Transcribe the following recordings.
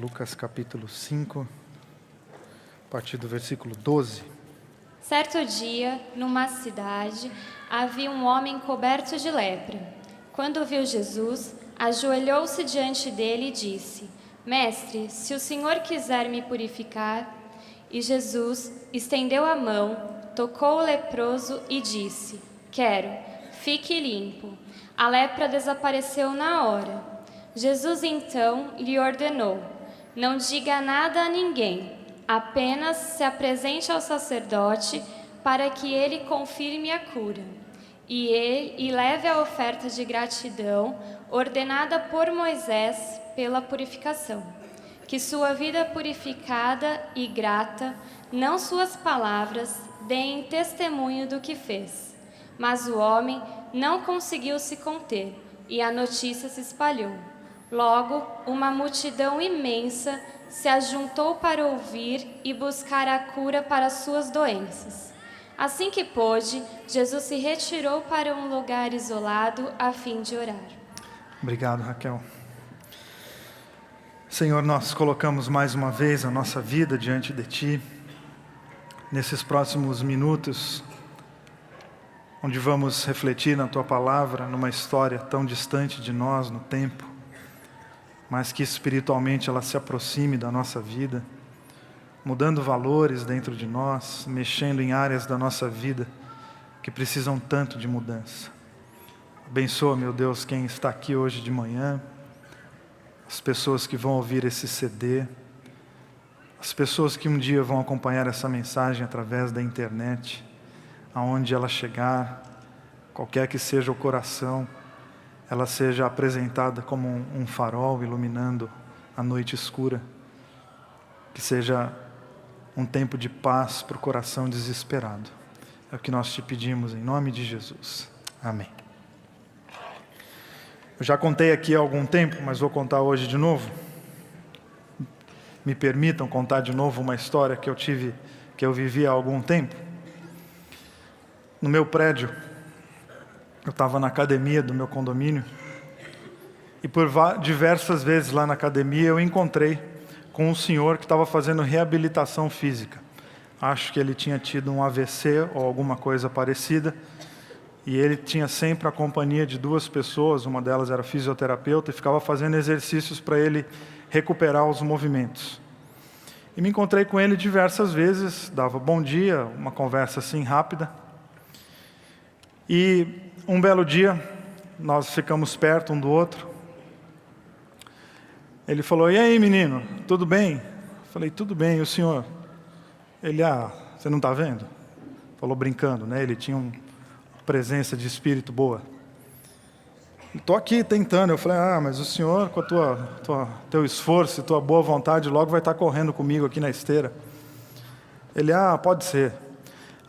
Lucas capítulo 5, a partir do versículo 12. Certo dia, numa cidade, havia um homem coberto de lepra. Quando viu Jesus, ajoelhou-se diante dele e disse: Mestre, se o Senhor quiser me purificar. E Jesus estendeu a mão, tocou o leproso e disse: Quero, fique limpo. A lepra desapareceu na hora. Jesus então lhe ordenou: Não diga nada a ninguém, apenas se apresente ao sacerdote para que ele confirme a cura. E leve a oferta de gratidão ordenada por Moisés pela purificação. Que sua vida purificada e grata, não suas palavras, deem testemunho do que fez. Mas o homem não conseguiu se conter e a notícia se espalhou. Logo, uma multidão imensa se ajuntou para ouvir e buscar a cura para suas doenças. Assim que pôde, Jesus se retirou para um lugar isolado a fim de orar. Obrigado, Raquel. Senhor, nós colocamos mais uma vez a nossa vida diante de Ti, nesses próximos minutos, onde vamos refletir na Tua Palavra, numa história tão distante de nós no tempo, mas que espiritualmente ela se aproxime da nossa vida, mudando valores dentro de nós, mexendo em áreas da nossa vida que precisam tanto de mudança. Abençoa, meu Deus, quem está aqui hoje de manhã, as pessoas que vão ouvir esse CD, as pessoas que um dia vão acompanhar essa mensagem através da internet, aonde ela chegar, qualquer que seja o coração, ela seja apresentada como um farol iluminando a noite escura, que seja um tempo de paz para o coração desesperado. É o que nós te pedimos em nome de Jesus. Amém. Eu já contei aqui há algum tempo, mas vou contar hoje de novo. Me permitam contar de novo uma história que eu vivi há algum tempo. No meu prédio, eu estava na academia do meu condomínio e por diversas vezes lá na academia eu encontrei com um senhor que estava fazendo reabilitação física. Acho que ele tinha tido um AVC ou alguma coisa parecida e ele tinha sempre a companhia de duas pessoas, uma delas era fisioterapeuta e ficava fazendo exercícios para ele recuperar os movimentos. E me encontrei com ele diversas vezes, dava bom dia, uma conversa assim rápida. E um belo dia, nós ficamos perto um do outro. Ele falou: e aí, menino, tudo bem? Eu falei: tudo bem, e o senhor? Ele: você não está vendo? Falou brincando, né? Ele tinha uma presença de espírito boa. Estou aqui tentando. Eu falei: mas o senhor, com teu esforço e tua boa vontade, logo vai estar correndo comigo aqui na esteira. Ele: pode ser.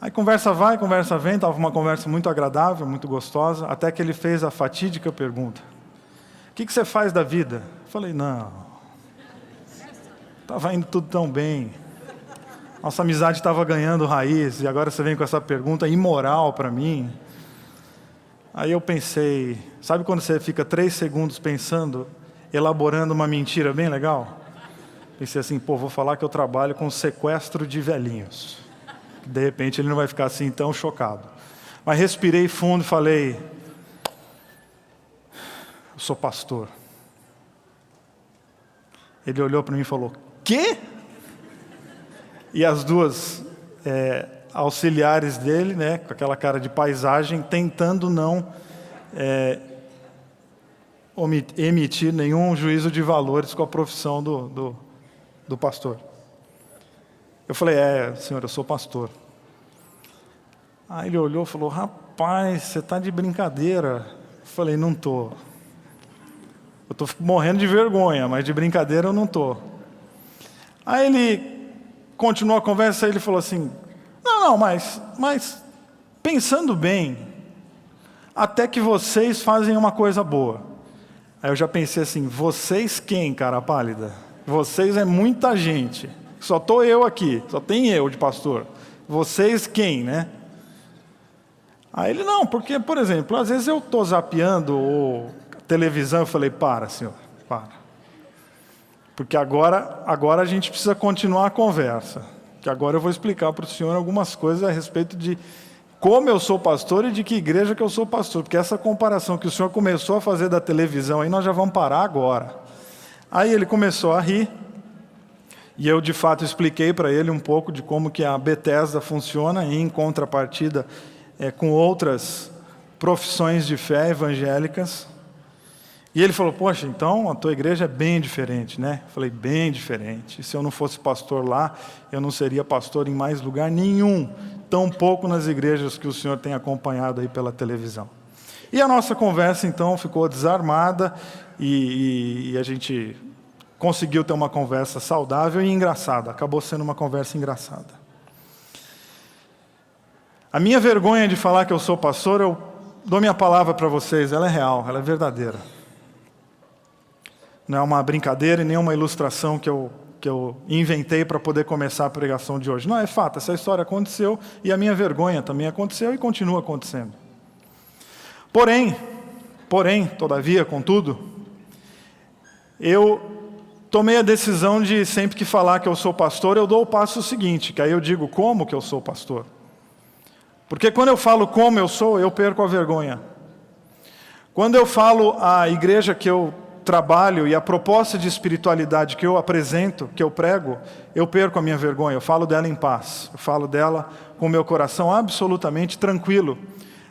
Aí conversa vai, conversa vem, estava uma conversa muito agradável, muito gostosa, até que ele fez a fatídica pergunta: o que você faz da vida? Eu falei: não, estava indo tudo tão bem, nossa amizade estava ganhando raiz, e agora você vem com essa pergunta imoral para mim. Aí eu pensei, sabe quando você fica 3 segundos pensando, elaborando uma mentira bem legal? Pensei assim: vou falar que eu trabalho com sequestro de velhinhos. De repente ele não vai ficar assim tão chocado. Mas respirei fundo e falei: eu sou pastor. Ele olhou para mim e falou: quê? E as duas auxiliares dele, né, com aquela cara de paisagem, tentando não emitir nenhum juízo de valores com a profissão do pastor. Eu falei: senhor, eu sou pastor. Aí ele olhou e falou: rapaz, você está de brincadeira. Eu falei: não estou. Eu estou morrendo de vergonha, mas de brincadeira eu não estou. Aí ele continuou a conversa e ele falou assim: não, mas pensando bem, até que vocês fazem uma coisa boa. Aí eu já pensei assim: vocês quem, cara pálida? Vocês é muita gente. Só estou eu aqui, só tem eu de pastor. Vocês quem, né? Aí ele: não, porque, por exemplo, às vezes eu estou zapeando ou televisão, eu falei: para, senhor, para. Porque agora a gente precisa continuar a conversa. Que agora eu vou explicar para o senhor algumas coisas a respeito de como eu sou pastor e de que igreja que eu sou pastor. Porque essa comparação que o senhor começou a fazer da televisão, aí nós já vamos parar agora. Aí ele começou a rir. E eu, de fato, expliquei para ele um pouco de como que a Bethesda funciona em contrapartida com outras profissões de fé evangélicas. E ele falou, poxa, então a tua igreja é bem diferente, né? Eu falei, bem diferente. Se eu não fosse pastor lá, eu não seria pastor em mais lugar nenhum, tampouco nas igrejas que o senhor tem acompanhado aí pela televisão. E a nossa conversa, então, ficou desarmada e a gente conseguiu ter uma conversa saudável e engraçada. Acabou sendo uma conversa engraçada. A minha vergonha de falar que eu sou pastor, eu dou minha palavra para vocês, ela é real, ela é verdadeira. Não é uma brincadeira e nem uma ilustração que eu inventei para poder começar a pregação de hoje. Não, é fato, essa história aconteceu e a minha vergonha também aconteceu e continua acontecendo. Porém, todavia, contudo, eu tomei a decisão de sempre que falar que eu sou pastor, eu dou o passo seguinte, que aí eu digo como que eu sou pastor. Porque quando eu falo como eu sou, eu perco a vergonha. Quando eu falo a igreja que eu trabalho e a proposta de espiritualidade que eu apresento, que eu prego, eu perco a minha vergonha, eu falo dela em paz, eu falo dela com o meu coração absolutamente tranquilo,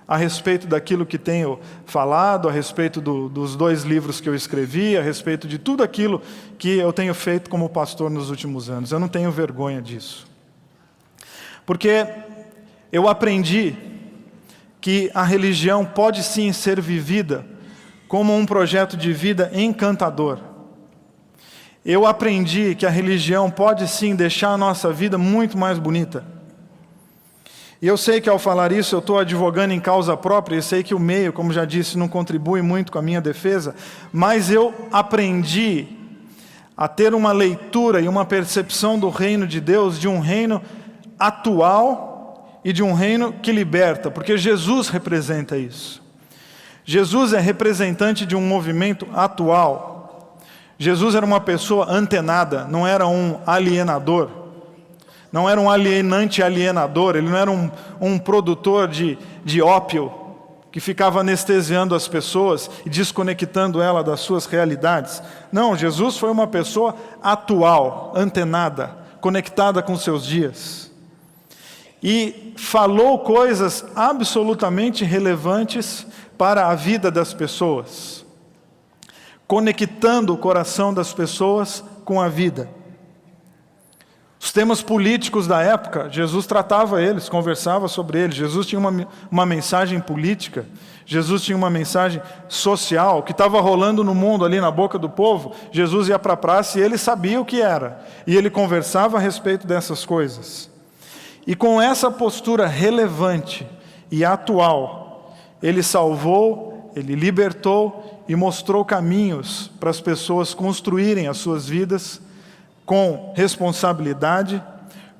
a respeito daquilo que tenho falado, a respeito dos 2 livros que eu escrevi, a respeito de tudo aquilo que eu tenho feito como pastor nos últimos anos. Eu não tenho vergonha disso. Porque eu aprendi que a religião pode sim ser vivida como um projeto de vida encantador. Eu aprendi que a religião pode sim deixar a nossa vida muito mais bonita. E eu sei que ao falar isso eu estou advogando em causa própria, e sei que o meio, como já disse, não contribui muito com a minha defesa, mas eu aprendi a ter uma leitura e uma percepção do reino de Deus, de um reino atual e de um reino que liberta, porque Jesus representa isso. Jesus é representante de um movimento atual. Jesus era uma pessoa antenada, não era um alienador. Não era um alienante alienador, ele não era um produtor de ópio que ficava anestesiando as pessoas e desconectando ela das suas realidades. Não, Jesus foi uma pessoa atual, antenada, conectada com seus dias. E falou coisas absolutamente relevantes para a vida das pessoas, conectando o coração das pessoas com a vida. Os temas políticos da época, Jesus tratava eles, conversava sobre eles. Jesus tinha uma mensagem política, Jesus tinha uma mensagem social, que estava rolando no mundo ali na boca do povo. Jesus ia para a praça e ele sabia o que era, e ele conversava a respeito dessas coisas. E com essa postura relevante e atual, ele salvou, ele libertou e mostrou caminhos para as pessoas construírem as suas vidas com responsabilidade,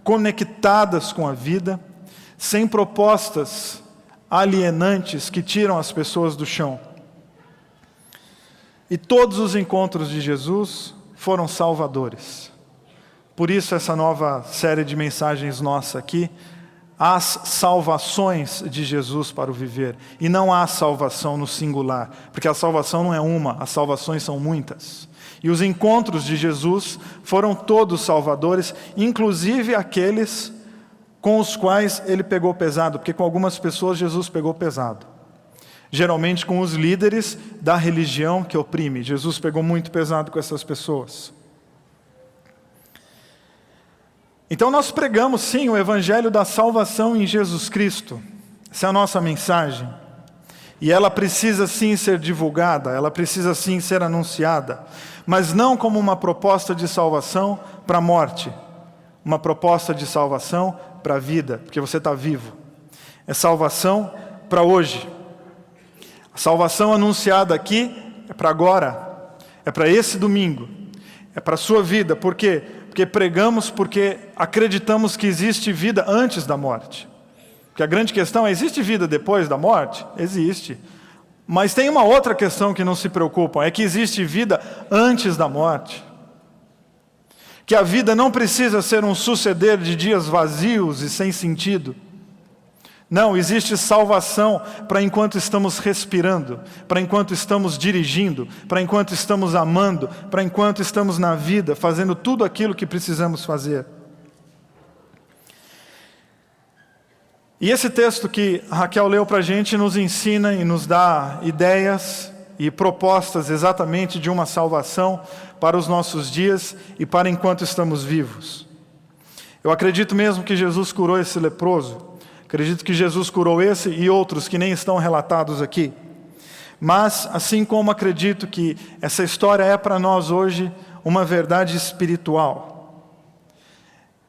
conectadas com a vida, sem propostas alienantes que tiram as pessoas do chão. E todos os encontros de Jesus foram salvadores. Por isso essa nova série de mensagens nossa aqui, as salvações de Jesus para o viver. E não há salvação no singular, porque a salvação não é uma, as salvações são muitas. E os encontros de Jesus foram todos salvadores, inclusive aqueles com os quais ele pegou pesado, porque com algumas pessoas Jesus pegou pesado. Geralmente com os líderes da religião que oprime. Jesus pegou muito pesado com essas pessoas. Então nós pregamos sim o evangelho da salvação em Jesus Cristo. Essa é a nossa mensagem. E ela precisa sim ser divulgada, ela precisa sim ser anunciada, mas não como uma proposta de salvação para a morte, uma proposta de salvação para a vida, porque você está vivo. É salvação para hoje. A salvação anunciada aqui é para agora, é para esse domingo, é para a sua vida. Por quê? Porque pregamos, porque acreditamos que existe vida antes da morte. Porque a grande questão é, existe vida depois da morte? Existe. Mas tem uma outra questão que não se preocupam, é que existe vida antes da morte. que a vida não precisa ser um suceder de dias vazios e sem sentido. Não, existe salvação para enquanto estamos respirando, para enquanto estamos dirigindo, para enquanto estamos amando, para enquanto estamos na vida, fazendo tudo aquilo que precisamos fazer. E esse texto que a Raquel leu para a gente nos ensina e nos dá ideias e propostas exatamente de uma salvação para os nossos dias e para enquanto estamos vivos. Eu acredito mesmo que Jesus curou esse leproso. Acredito que Jesus curou esse e outros que nem estão relatados aqui. Mas, assim como acredito que essa história é para nós hoje uma verdade espiritual.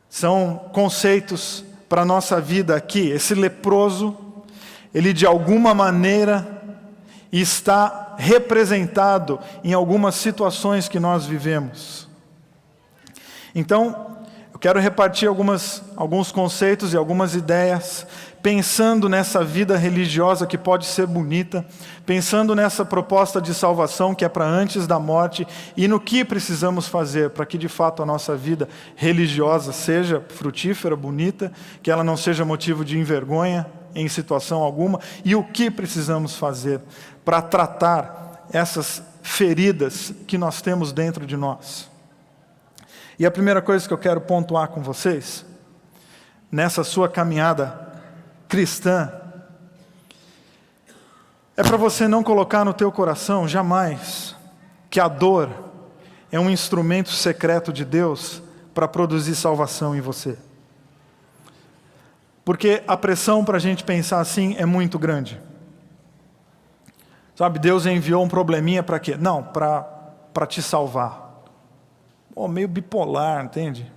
São conceitos para a nossa vida aqui. Esse leproso, ele de alguma maneira está representado em algumas situações que nós vivemos. Então, eu quero repartir alguns conceitos e algumas ideias, pensando nessa vida religiosa que pode ser bonita, pensando nessa proposta de salvação que é para antes da morte e no que precisamos fazer para que de fato a nossa vida religiosa seja frutífera, bonita, que ela não seja motivo de envergonha em situação alguma, e o que precisamos fazer para tratar essas feridas que nós temos dentro de nós. E a primeira coisa que eu quero pontuar com vocês, nessa sua caminhada cristã, é para você não colocar no teu coração, jamais, que a dor é um instrumento secreto de Deus para produzir salvação em você. Porque a pressão para a gente pensar assim é muito grande. Sabe, Deus enviou um probleminha para quê? Não, para te salvar. Meio bipolar, entende?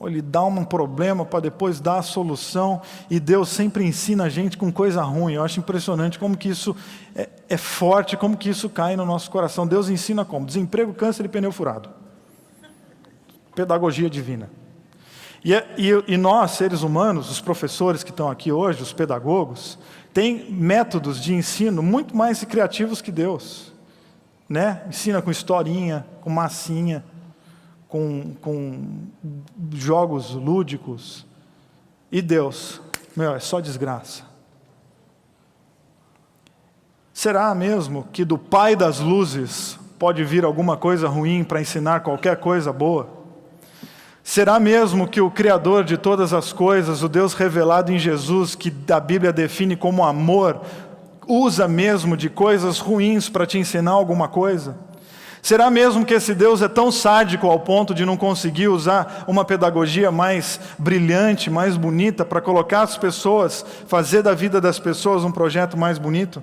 Ele dá um problema para depois dar a solução, e Deus sempre ensina a gente com coisa ruim. Eu acho impressionante como que isso é forte, como que isso cai no nosso coração. Deus ensina como? Desemprego, câncer e pneu furado. Pedagogia divina. E nós, seres humanos, os professores que estão aqui hoje, os pedagogos, têm métodos de ensino muito mais criativos que Deus. Né? Ensina com historinha, com massinha, com jogos lúdicos. E Deus, é só desgraça. Será mesmo que do Pai das luzes pode vir alguma coisa ruim para ensinar qualquer coisa boa? Será mesmo que o Criador de todas as coisas, o Deus revelado em Jesus, que a Bíblia define como amor, usa mesmo de coisas ruins para te ensinar alguma coisa? Será mesmo que esse Deus é tão sádico ao ponto de não conseguir usar uma pedagogia mais brilhante, mais bonita, para colocar as pessoas, fazer da vida das pessoas um projeto mais bonito?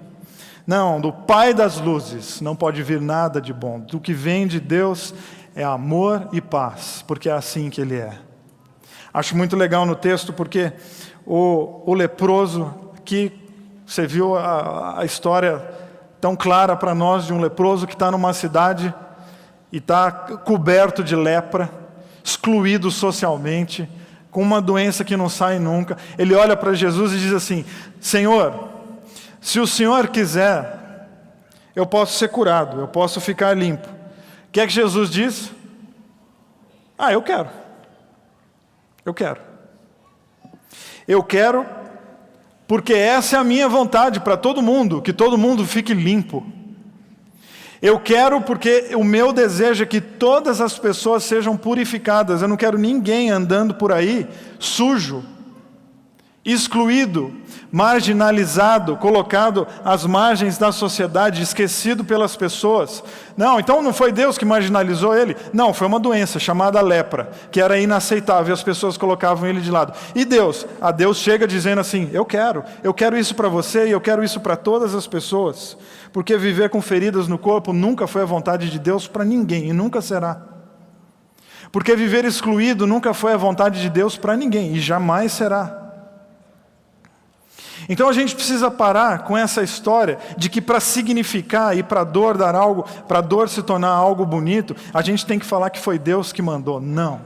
Não, do Pai das luzes não pode vir nada de bom. Do que vem de Deus é amor e paz, porque é assim que Ele é. Acho muito legal no texto, porque o leproso, que você viu a história tão clara para nós de um leproso que está numa cidade e está coberto de lepra, excluído socialmente, com uma doença que não sai nunca. Ele olha para Jesus e diz assim: Senhor, se o Senhor quiser, eu posso ser curado, eu posso ficar limpo. O que é que Jesus diz? Eu quero. Eu quero. Eu quero, porque essa é a minha vontade para todo mundo, que todo mundo fique limpo. Eu quero porque o meu desejo é que todas as pessoas sejam purificadas. Eu não quero ninguém andando por aí sujo, excluído, marginalizado, colocado às margens da sociedade, esquecido pelas pessoas. Não, então não foi Deus que marginalizou ele? Não, foi uma doença chamada lepra, que era inaceitável, as pessoas colocavam ele de lado. E Deus? A Deus chega dizendo assim: eu quero isso para você e eu quero isso para todas as pessoas, porque viver com feridas no corpo nunca foi a vontade de Deus para ninguém e nunca será. Porque viver excluído nunca foi a vontade de Deus para ninguém e jamais será. Então a gente precisa parar com essa história de que para significar e para a dor dar algo, para a dor se tornar algo bonito, a gente tem que falar que foi Deus que mandou. Não.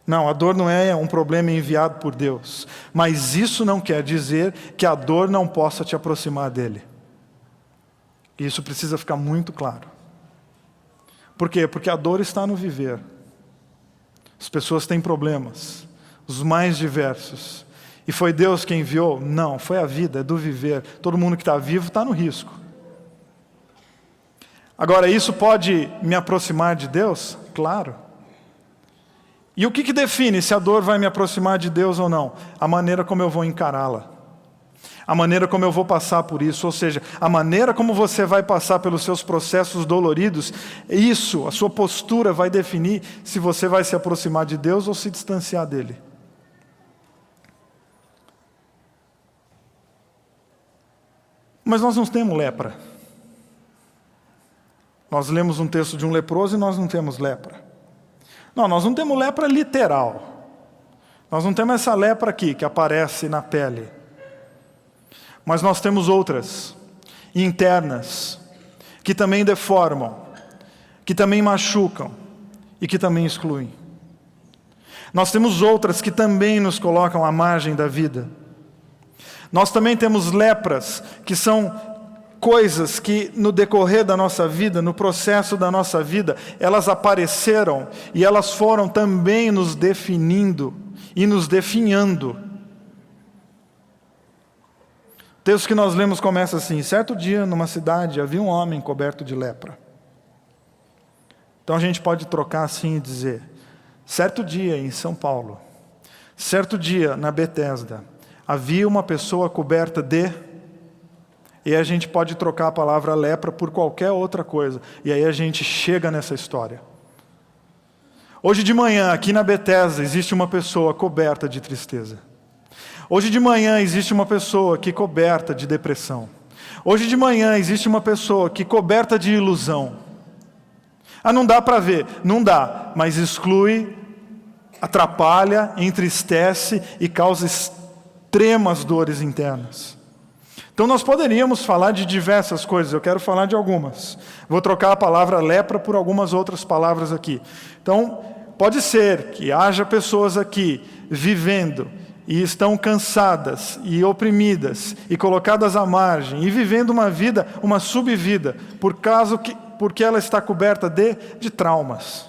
Não, a dor não é um problema enviado por Deus. Mas isso não quer dizer que a dor não possa te aproximar dele. Isso precisa ficar muito claro. Por quê? Porque a dor está no viver. As pessoas têm problemas, os mais diversos. E foi Deus quem enviou? Não, foi a vida, é do viver. Todo mundo que está vivo está no risco. Agora, isso pode me aproximar de Deus? Claro. E o que define se a dor vai me aproximar de Deus ou não? A maneira como eu vou encará-la. A maneira como eu vou passar por isso, ou seja, a maneira como você vai passar pelos seus processos doloridos, isso, a sua postura vai definir se você vai se aproximar de Deus ou se distanciar dele. Mas nós não temos lepra. Nós lemos um texto de um leproso e nós não temos lepra. Não, nós não temos lepra literal. Nós não temos essa lepra aqui que aparece na pele. Mas nós temos outras, internas, que também deformam, que também machucam e que também excluem. Nós temos outras que também nos colocam à margem da vida. Nós também temos lepras, que são coisas que no decorrer da nossa vida, no processo da nossa vida, elas apareceram e elas foram também nos definindo e nos definhando. O texto que nós lemos começa assim: certo dia, numa cidade, havia um homem coberto de lepra. Então a gente pode trocar assim e dizer: certo dia em São Paulo, certo dia na Betesda, havia uma pessoa coberta de... E a gente pode trocar a palavra lepra por qualquer outra coisa. E aí a gente chega nessa história. Hoje de manhã, aqui na Betesda, existe uma pessoa coberta de tristeza. Hoje de manhã existe uma pessoa que coberta de depressão. Hoje de manhã existe uma pessoa que coberta de ilusão. Ah, não dá para ver. Não dá, mas exclui, atrapalha, entristece e causa extremas dores internas. Então nós poderíamos falar de diversas coisas, eu quero falar de algumas. Vou trocar a palavra lepra por algumas outras palavras aqui. Então, pode ser que haja pessoas aqui vivendo e estão cansadas e oprimidas e colocadas à margem e vivendo uma vida, uma subvida, porque ela está coberta de traumas.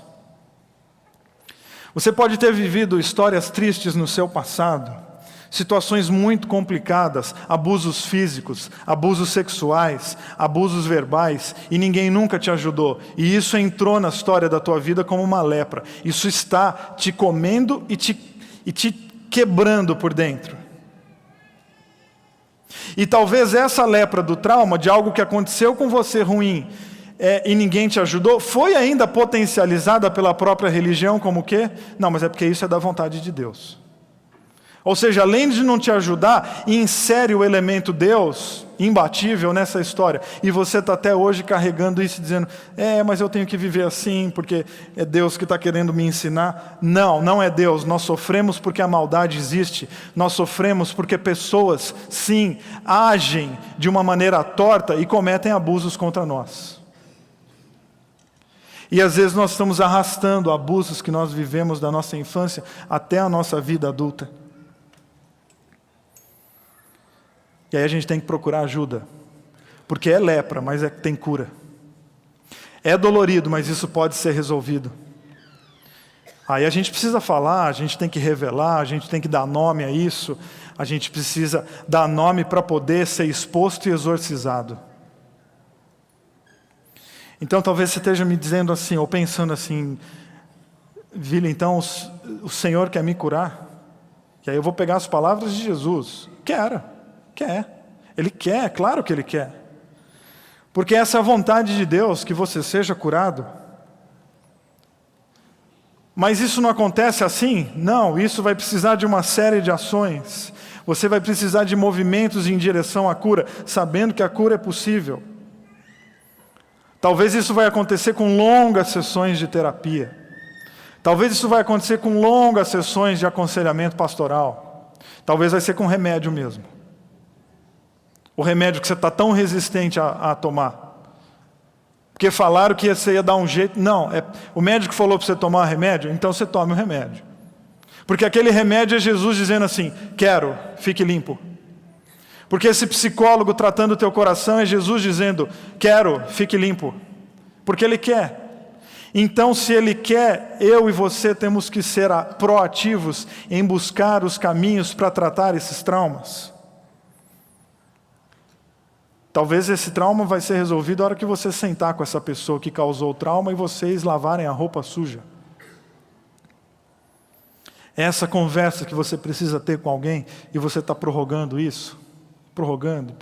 Você pode ter vivido histórias tristes no seu passado, situações muito complicadas, abusos físicos, abusos sexuais, abusos verbais, e ninguém nunca te ajudou. E isso entrou na história da tua vida como uma lepra. Isso está te comendo e te quebrando por dentro. E talvez essa lepra do trauma, de algo que aconteceu com você ruim, e ninguém te ajudou, foi ainda potencializada pela própria religião como o quê? Não, mas é porque isso é da vontade de Deus. Ou seja, além de não te ajudar, insere o elemento Deus, imbatível nessa história. E você está até hoje carregando isso, dizendo: mas eu tenho que viver assim, porque é Deus que está querendo me ensinar. Não, não é Deus. Nós sofremos porque a maldade existe. Nós sofremos porque pessoas, sim, agem de uma maneira torta e cometem abusos contra nós. E às vezes nós estamos arrastando abusos que nós vivemos da nossa infância até a nossa vida adulta. E aí a gente tem que procurar ajuda, porque é lepra, mas tem cura. É dolorido, mas isso pode ser resolvido. Aí a gente precisa falar, a gente tem que revelar, a gente tem que dar nome a isso, a gente precisa dar nome para poder ser exposto e exorcizado. Então talvez você esteja me dizendo assim, ou pensando assim: Vila, então o Senhor quer me curar? E aí eu vou pegar as palavras de Jesus. Quer. Ele quer, claro que Ele quer. Porque essa é a vontade de Deus, que você seja curado. Mas isso não acontece assim? Não, isso vai precisar de uma série de ações. Você vai precisar de movimentos em direção à cura, sabendo que a cura é possível. Talvez isso vai acontecer com longas sessões de terapia. Talvez isso vai acontecer com longas sessões de aconselhamento pastoral. Talvez vai ser com remédio mesmo. O remédio que você está tão resistente a tomar. Porque falaram que você ia dar um jeito. Não, o médico falou para você tomar remédio, então você tome o remédio. Porque aquele remédio é Jesus dizendo assim: quero, fique limpo. Porque esse psicólogo tratando o teu coração é Jesus dizendo: quero, fique limpo. Porque Ele quer. Então, se Ele quer, eu e você temos que ser proativos em buscar os caminhos para tratar esses traumas. Talvez esse trauma vai ser resolvido na hora que você sentar com essa pessoa que causou o trauma e vocês lavarem a roupa suja. É essa conversa que você precisa ter com alguém e você está prorrogando isso. Prorrogando,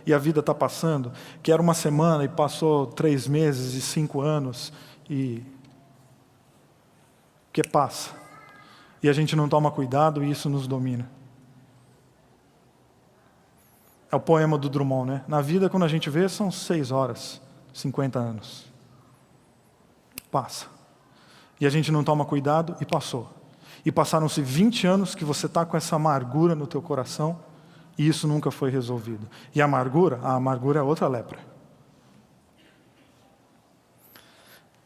e a vida está passando, que era uma semana e passou 3 meses e 5 anos, e que passa. E a gente não toma cuidado e isso nos domina. É o poema do Drummond, né? Na vida, quando a gente vê, são 6 horas, 50 anos. Passa. E a gente não toma cuidado e passou. E passaram-se 20 anos que você está com essa amargura no teu coração, e isso nunca foi resolvido. E a amargura é outra lepra.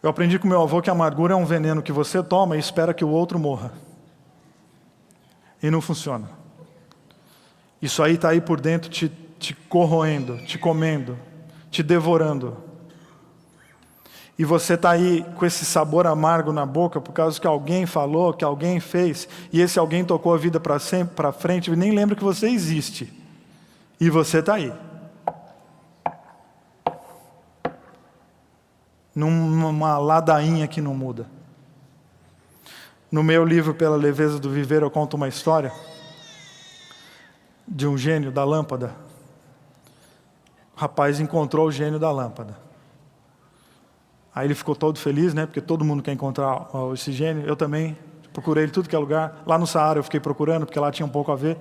Eu aprendi com meu avô que a amargura é um veneno que você toma e espera que o outro morra. E não funciona. Isso aí está aí por dentro te corroendo, te comendo, te devorando. E você está aí com esse sabor amargo na boca por causa que alguém falou, que alguém fez, e esse alguém tocou a vida para sempre, para frente, e nem lembra que você existe. E você está aí. Numa ladainha que não muda. No meu livro, Pela Leveza do Viver, eu conto uma história de um gênio da lâmpada. O rapaz encontrou o gênio da lâmpada. Aí ele ficou todo feliz, né? Porque todo mundo quer encontrar esse gênio. Eu também procurei ele tudo que é lugar. Lá no Saara eu fiquei procurando, porque lá tinha um pouco a ver.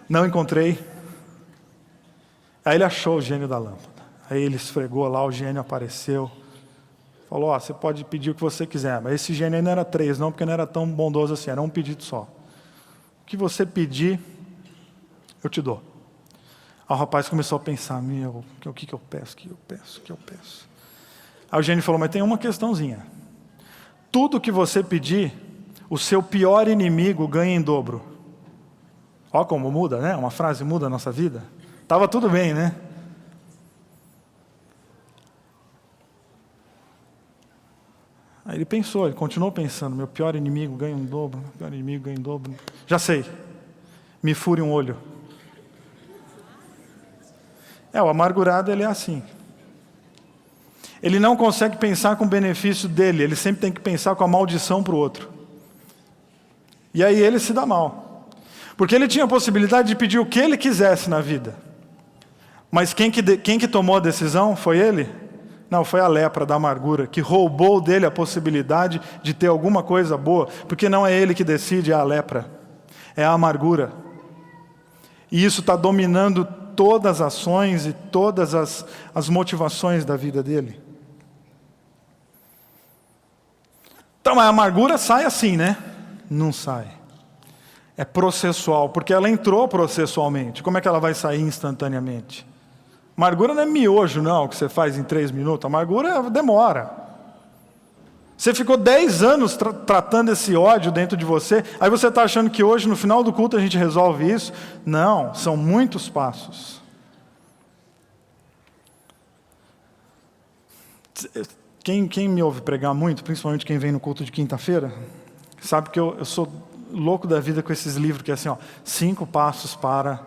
Não encontrei. Aí ele achou o gênio da lâmpada. Aí ele esfregou lá, o gênio apareceu. Falou, você pode pedir o que você quiser. Mas esse gênio aí não era 3, não, porque não era tão bondoso assim. Era um pedido só. O que você pedir, eu te dou. Aí o rapaz começou a pensar, o que eu peço, o que eu peço. Aí o gênio falou, mas tem uma questãozinha. Tudo que você pedir, o seu pior inimigo ganha em dobro. Olha como muda, né? Uma frase muda a nossa vida. Estava tudo bem, né? Aí ele pensou, ele continuou pensando, meu pior inimigo ganha em dobro, meu pior inimigo ganha em dobro. Já sei, me fure um olho. O amargurado ele é assim. Ele não consegue pensar com o benefício dele, ele sempre tem que pensar com a maldição para o outro. E aí ele se dá mal. Porque ele tinha a possibilidade de pedir o que ele quisesse na vida. Mas quem que tomou a decisão? Foi ele? Não, foi a lepra da amargura, que roubou dele a possibilidade de ter alguma coisa boa. Porque não é ele que decide, é a lepra. É a amargura. E isso está dominando todas as ações e todas as motivações da vida dele. Então, a amargura sai assim, né? Não sai. É processual, porque ela entrou processualmente. Como é que ela vai sair instantaneamente? Amargura não é miojo, não, que você faz em 3 minutos. Amargura demora. Você ficou 10 anos tratando esse ódio dentro de você, aí você está achando que hoje, no final do culto, a gente resolve isso? Não, são muitos passos. Quem me ouve pregar muito, principalmente quem vem no culto de quinta-feira, sabe que eu sou louco da vida com esses livros, que é assim, 5 passos para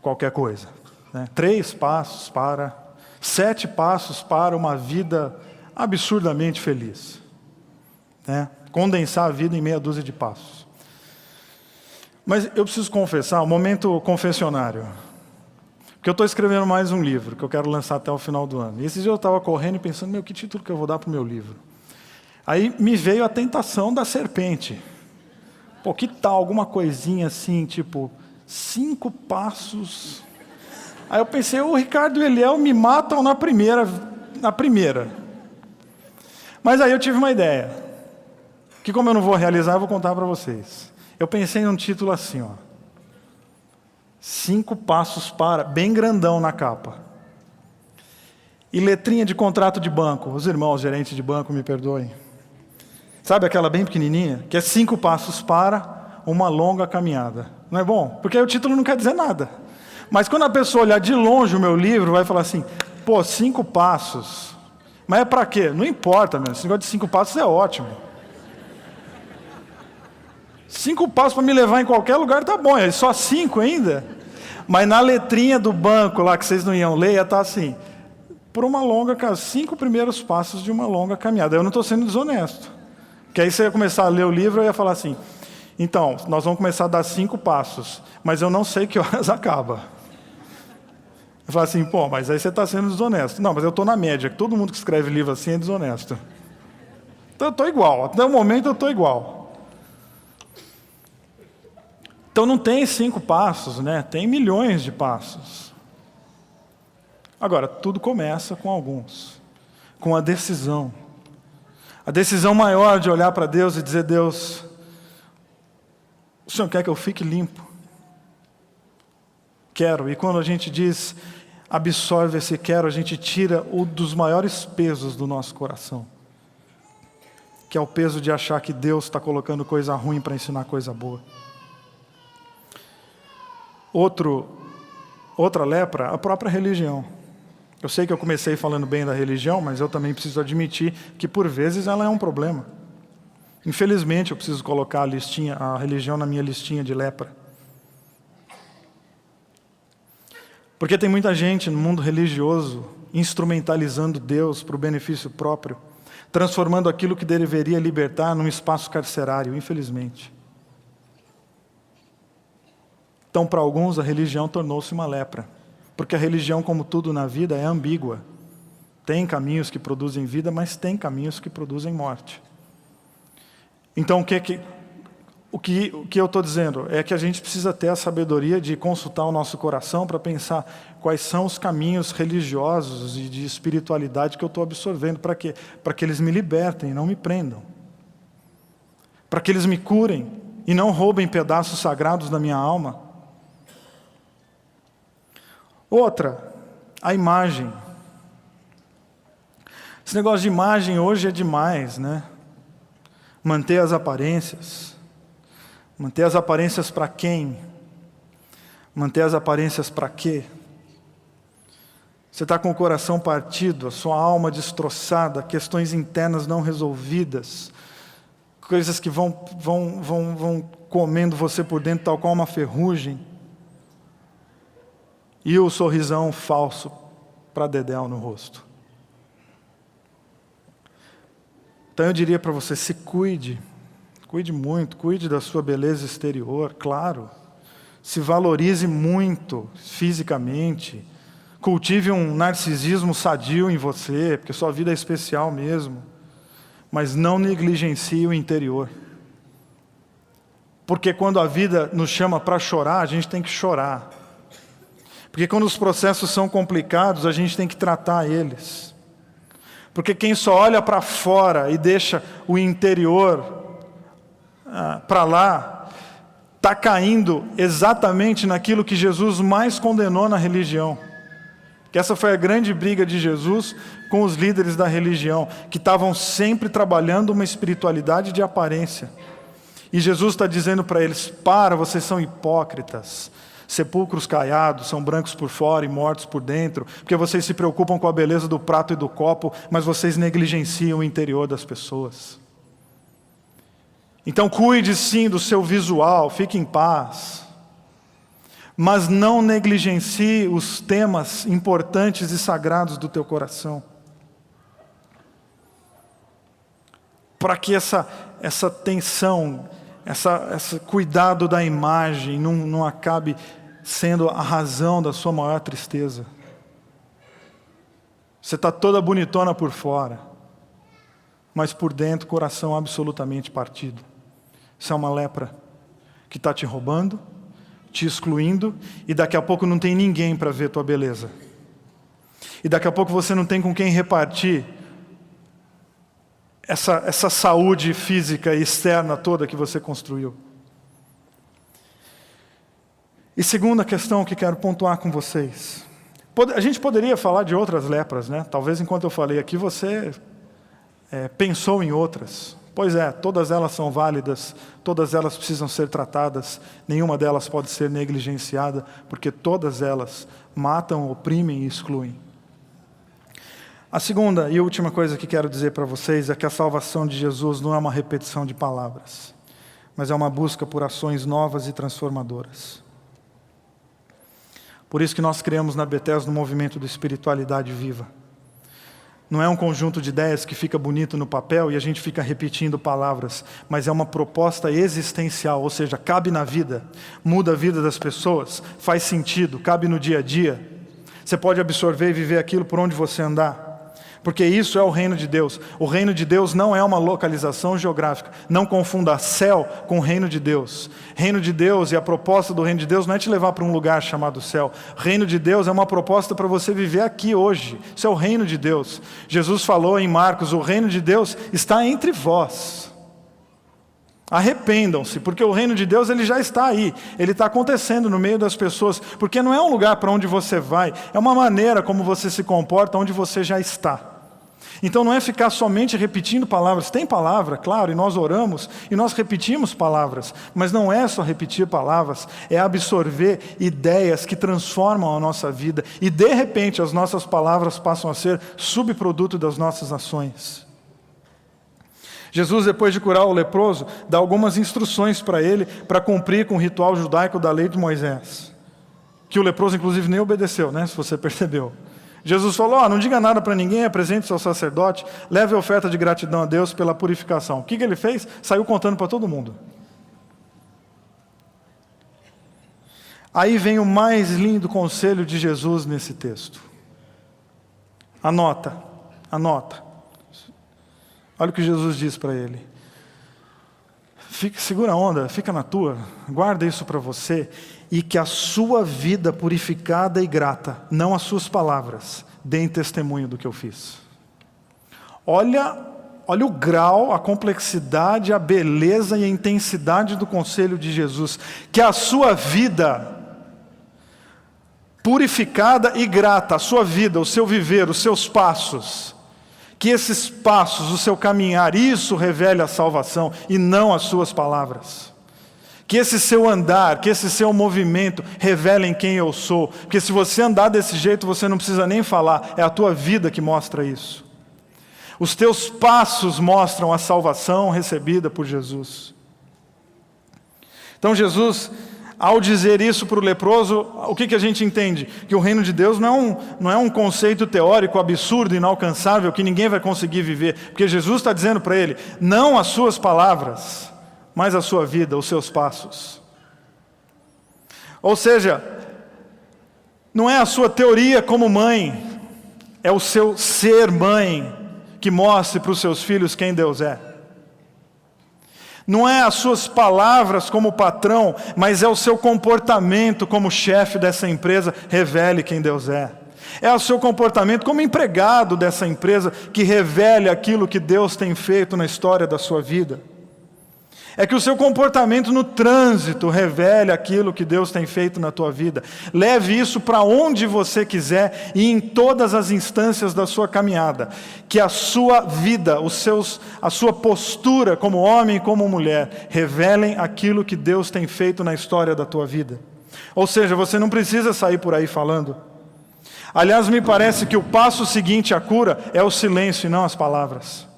qualquer coisa. Né? 3 passos para, 7 passos para uma vida absurdamente feliz. Né? Condensar a vida em meia dúzia de passos. Mas eu preciso confessar, um momento confessionário. Porque eu estou escrevendo mais um livro, que eu quero lançar até o final do ano. E esses dias eu estava correndo e pensando, que título que eu vou dar para o meu livro? Aí me veio a tentação da serpente. Pô, que tal alguma coisinha assim, tipo, 5 passos... Aí eu pensei, o Ricardo e o Eliel me matam na primeira. Mas aí eu tive uma ideia, que como eu não vou realizar, eu vou contar para vocês. Eu pensei num título assim, 5 passos para, bem grandão na capa. E letrinha de contrato de banco. Os irmãos gerentes de banco me perdoem. Sabe aquela bem pequenininha? Que é 5 passos para uma longa caminhada. Não é bom? Porque aí o título não quer dizer nada. Mas quando a pessoa olhar de longe o meu livro, vai falar assim, 5 passos. Mas é para quê? Não importa, meu. Esse negócio de 5 passos é ótimo. 5 passos para me levar em qualquer lugar tá bom. É só 5 ainda. Mas na letrinha do banco lá que vocês não iam ler, ia estar assim: por uma longa, 5 primeiros passos de uma longa caminhada. Eu não estou sendo desonesto. Porque aí você ia começar a ler o livro e ia falar assim: então, nós vamos começar a dar 5 passos, mas eu não sei que horas acaba. Eu falo assim: pô, mas aí você está sendo desonesto. Não, mas eu estou na média, que todo mundo que escreve livro assim é desonesto. Então eu estou igual, até o momento eu estou igual. Então não tem 5 passos, né? Tem milhões de passos. Agora, tudo começa com alguns, com a decisão. A decisão maior de olhar para Deus e dizer: Deus, o Senhor quer que eu fique limpo? Quero. E quando a gente diz absorve esse quero, a gente tira um dos maiores pesos do nosso coração, que é o peso de achar que Deus está colocando coisa ruim para ensinar coisa boa. Outra lepra, a própria religião. Eu sei que eu comecei falando bem da religião, mas eu também preciso admitir que por vezes ela é um problema. Infelizmente eu preciso colocar a religião na minha listinha de lepra. Porque tem muita gente no mundo religioso instrumentalizando Deus para o benefício próprio, transformando aquilo que deveria libertar num espaço carcerário, infelizmente. Então, para alguns, a religião tornou-se uma lepra. Porque a religião, como tudo na vida, é ambígua. Tem caminhos que produzem vida, mas tem caminhos que produzem morte. Então, o que eu estou dizendo é que a gente precisa ter a sabedoria de consultar o nosso coração para pensar quais são os caminhos religiosos e de espiritualidade que eu estou absorvendo. Para quê? Para que eles me libertem e não me prendam. Para que eles me curem e não roubem pedaços sagrados da minha alma. Outra, a imagem. Esse negócio de imagem hoje é demais, né? Manter as aparências. Manter as aparências para quem? Manter as aparências para quê? Você está com o coração partido, a sua alma destroçada, questões internas não resolvidas, coisas que vão comendo você por dentro, tal qual uma ferrugem. E o sorrisão falso para dedéu no rosto. Então eu diria para você: se cuide muito, cuide da sua beleza exterior, claro. Se valorize muito fisicamente, cultive um narcisismo sadio em você, porque sua vida é especial mesmo. Mas não negligencie o interior. Porque quando a vida nos chama para chorar, a gente tem que chorar. Porque quando os processos são complicados, a gente tem que tratar eles. Porque quem só olha para fora e deixa o interior para lá, está caindo exatamente naquilo que Jesus mais condenou na religião. Que essa foi a grande briga de Jesus com os líderes da religião, que estavam sempre trabalhando uma espiritualidade de aparência. E Jesus está dizendo para eles: vocês são hipócritas. Sepulcros caiados, são brancos por fora e mortos por dentro, porque vocês se preocupam com a beleza do prato e do copo, mas vocês negligenciam o interior das pessoas. Então cuide sim do seu visual, fique em paz, mas não negligencie os temas importantes e sagrados do teu coração. Para que essa tensão, esse cuidado da imagem não acabe sendo a razão da sua maior tristeza. Você está toda bonitona por fora, mas por dentro, coração absolutamente partido. Isso é uma lepra que está te roubando, te excluindo, e daqui a pouco não tem ninguém para ver tua beleza. E daqui a pouco você não tem com quem repartir essa saúde física e externa toda que você construiu. E segunda questão que quero pontuar com vocês. A gente poderia falar de outras lepras, né? Talvez enquanto eu falei aqui você pensou em outras. Pois é, todas elas são válidas, todas elas precisam ser tratadas, nenhuma delas pode ser negligenciada, porque todas elas matam, oprimem e excluem. A segunda e última coisa que quero dizer para vocês é que a salvação de Jesus não é uma repetição de palavras, mas é uma busca por ações novas e transformadoras. Por isso que nós criamos na Bethesda um movimento de espiritualidade viva. Não é um conjunto de ideias que fica bonito no papel e a gente fica repetindo palavras, mas é uma proposta existencial, ou seja, cabe na vida, muda a vida das pessoas, faz sentido, cabe no dia a dia. Você pode absorver e viver aquilo por onde você andar. Porque isso é o reino de Deus. O reino de Deus não é uma localização geográfica. Não confunda céu com o reino de Deus. Reino de Deus e a proposta do reino de Deus não é te levar para um lugar chamado céu. Reino de Deus é uma proposta para você viver aqui hoje. Isso é o reino de Deus. Jesus falou em Marcos, o reino de Deus está entre vós. Arrependam-se, porque o reino de Deus ele já está aí. Ele está acontecendo no meio das pessoas. Porque não é um lugar para onde você vai. É uma maneira como você se comporta onde você já está. Então não é ficar somente repetindo palavras. Tem palavra, claro, e nós oramos e nós repetimos palavras. Mas não é só repetir palavras, é absorver ideias que transformam a nossa vida. E de repente as nossas palavras passam a ser subproduto das nossas ações. Jesus, depois de curar o leproso, dá algumas instruções para ele, para cumprir com o ritual judaico da lei de Moisés. Que o leproso inclusive nem obedeceu, né, se você percebeu. Jesus falou, não diga nada para ninguém, apresente-se ao sacerdote, leve a oferta de gratidão a Deus pela purificação. O que ele fez? Saiu contando para todo mundo. Aí vem o mais lindo conselho de Jesus nesse texto. Anota. Olha o que Jesus diz para ele. Segura a onda, fica na tua, guarda isso para você, e que a sua vida purificada e grata, não as suas palavras, deem testemunho do que eu fiz. Olha o grau, a complexidade, a beleza e a intensidade do conselho de Jesus. Que a sua vida purificada e grata, a sua vida, o seu viver, os seus passos, que esses passos, o seu caminhar, isso revele a salvação e não as suas palavras. Que esse seu andar, que esse seu movimento revelem quem eu sou. Porque se você andar desse jeito, você não precisa nem falar, é a tua vida que mostra isso. Os teus passos mostram a salvação recebida por Jesus. Então Jesus, ao dizer isso para o leproso, o que a gente entende? Que o reino de Deus não é um conceito teórico absurdo, inalcançável, que ninguém vai conseguir viver. Porque Jesus está dizendo para ele, não as suas palavras, mas a sua vida, os seus passos. Ou seja, não é a sua teoria como mãe, é o seu ser mãe que mostre para os seus filhos quem Deus é. Não é as suas palavras como patrão, mas é o seu comportamento como chefe dessa empresa, revele quem Deus é. É o seu comportamento como empregado dessa empresa que revele aquilo que Deus tem feito na história da sua vida. É que o seu comportamento no trânsito revele aquilo que Deus tem feito na tua vida. Leve isso para onde você quiser e em todas as instâncias da sua caminhada. Que a sua vida, a sua postura como homem e como mulher, revelem aquilo que Deus tem feito na história da tua vida. Ou seja, você não precisa sair por aí falando. Aliás, me parece que o passo seguinte à cura é o silêncio e não as palavras.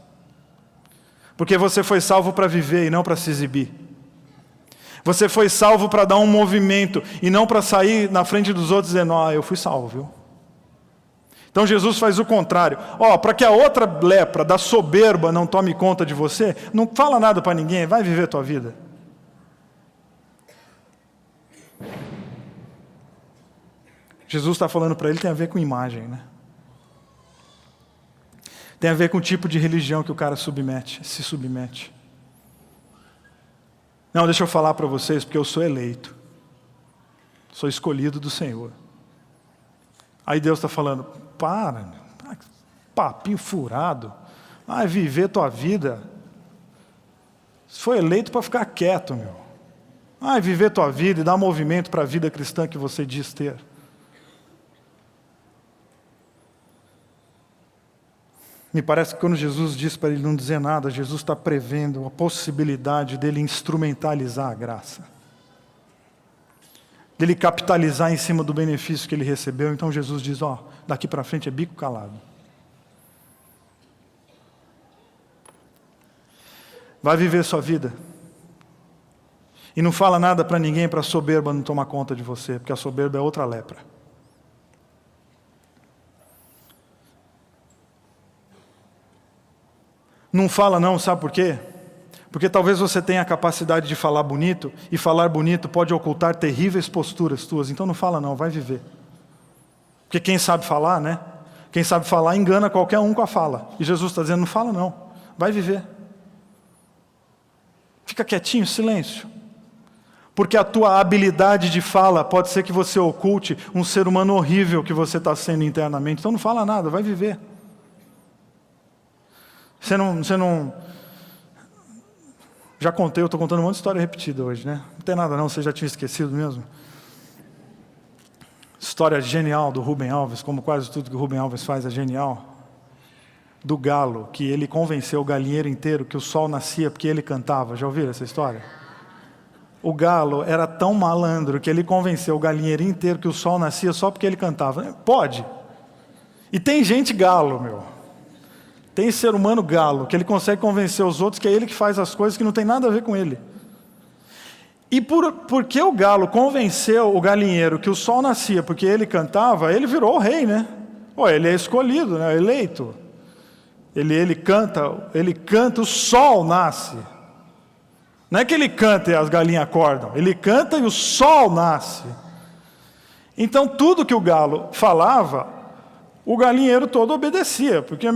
Porque você foi salvo para viver e não para se exibir. Você foi salvo para dar um movimento e não para sair na frente dos outros dizendo, eu fui salvo, viu? Então Jesus faz o contrário. Para que a outra lepra da soberba não tome conta de você, não fala nada para ninguém, vai viver a tua vida. Jesus está falando para ele, tem a ver com imagem, né? Tem a ver com o tipo de religião que o cara se submete. Não, deixa eu falar para vocês, porque eu sou eleito. Sou escolhido do Senhor. Aí Deus está falando, papinho furado. Vai viver tua vida. Você foi eleito para ficar quieto, meu. Vai viver tua vida e dar movimento para a vida cristã que você diz ter. Me parece que quando Jesus diz para ele não dizer nada, Jesus está prevendo a possibilidade dele instrumentalizar a graça. Dele capitalizar em cima do benefício que ele recebeu. Então Jesus diz, daqui para frente é bico calado. Vai viver sua vida. E não fala nada para ninguém para a soberba não tomar conta de você, porque a soberba é outra lepra. Não fala não, sabe por quê? Porque talvez você tenha a capacidade de falar bonito, e falar bonito pode ocultar terríveis posturas tuas. Então não fala não, vai viver. Porque quem sabe falar, né? Quem sabe falar engana qualquer um com a fala. E Jesus está dizendo, não fala não, vai viver. Fica quietinho, silêncio. Porque a tua habilidade de fala pode ser que você oculte um ser humano horrível que você está sendo internamente. Então não fala nada, vai viver. Você não... Já contei, eu estou contando um monte de história repetida hoje, né? Não tem nada não, você já tinha esquecido mesmo. História genial do Rubem Alves, como quase tudo que o Rubem Alves faz é genial. Do galo, que ele convenceu o galinheiro inteiro que o sol nascia porque ele cantava. Já ouviram essa história? O galo era tão malandro que ele convenceu o galinheiro inteiro que o sol nascia só porque ele cantava. Pode. E tem gente galo, meu. Tem ser humano galo, que ele consegue convencer os outros que é ele que faz as coisas que não tem nada a ver com ele. E porque o galo convenceu o galinheiro que o sol nascia porque ele cantava, ele virou o rei, né? Ele é escolhido, né? Eleito. Ele canta, o sol nasce. Não é que ele canta e as galinhas acordam, ele canta e o sol nasce. Então tudo que o galo falava, o galinheiro todo obedecia, porque,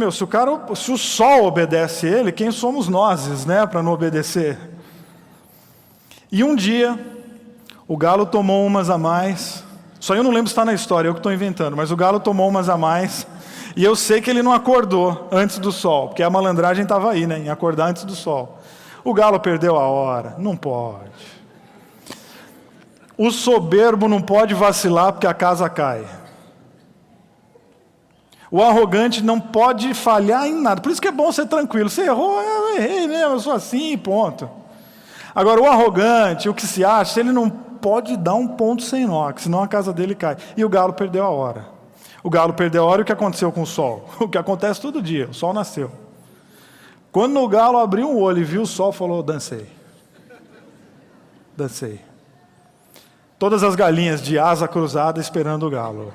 se o sol obedece ele, quem somos nós, né, para não obedecer? E um dia, o galo tomou umas a mais, só eu não lembro se está na história, eu que estou inventando, mas o galo tomou umas a mais, e eu sei que ele não acordou antes do sol, porque a malandragem estava aí, né, em acordar antes do sol. O galo perdeu a hora, não pode. O soberbo não pode vacilar porque a casa cai. O arrogante não pode falhar em nada. Por isso que é bom ser tranquilo. Você errou, eu errei mesmo, eu sou assim, ponto. Agora, o arrogante, o que se acha, ele não pode dar um ponto sem nó, senão a casa dele cai. E o galo perdeu a hora. O galo perdeu a hora e o que aconteceu com o sol? O que acontece todo dia, o sol nasceu. Quando o galo abriu um olho e viu o sol, falou, dancei. Dancei. Todas as galinhas de asa cruzada esperando o galo.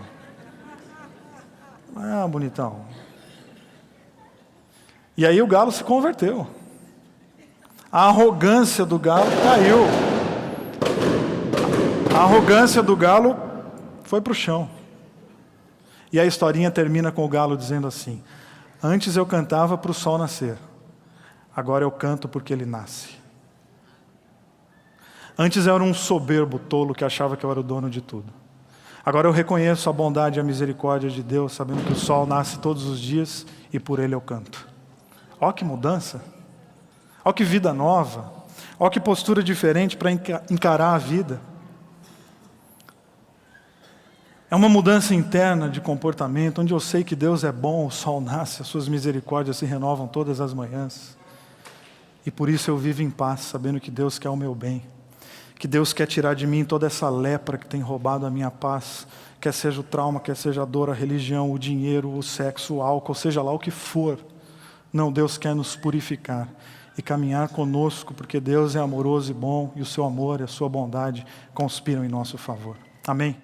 Ah, bonitão. E aí o galo se converteu. A arrogância do galo caiu. A arrogância do galo foi para o chão. E a historinha termina com o galo dizendo assim, antes eu cantava para o sol nascer, agora eu canto porque ele nasce. Antes eu era um soberbo tolo que achava que eu era o dono de tudo. Agora eu reconheço a bondade e a misericórdia de Deus, sabendo que o sol nasce todos os dias e por ele eu canto. Ó que mudança! Ó que vida nova! Ó que postura diferente para encarar a vida! É uma mudança interna de comportamento, onde eu sei que Deus é bom, o sol nasce, as suas misericórdias se renovam todas as manhãs. E por isso eu vivo em paz, sabendo que Deus quer o meu bem. Que Deus quer tirar de mim toda essa lepra que tem roubado a minha paz, quer seja o trauma, quer seja a dor, a religião, o dinheiro, o sexo, o álcool, seja lá o que for. Não, Deus quer nos purificar e caminhar conosco, porque Deus é amoroso e bom, e o seu amor e a sua bondade conspiram em nosso favor. Amém?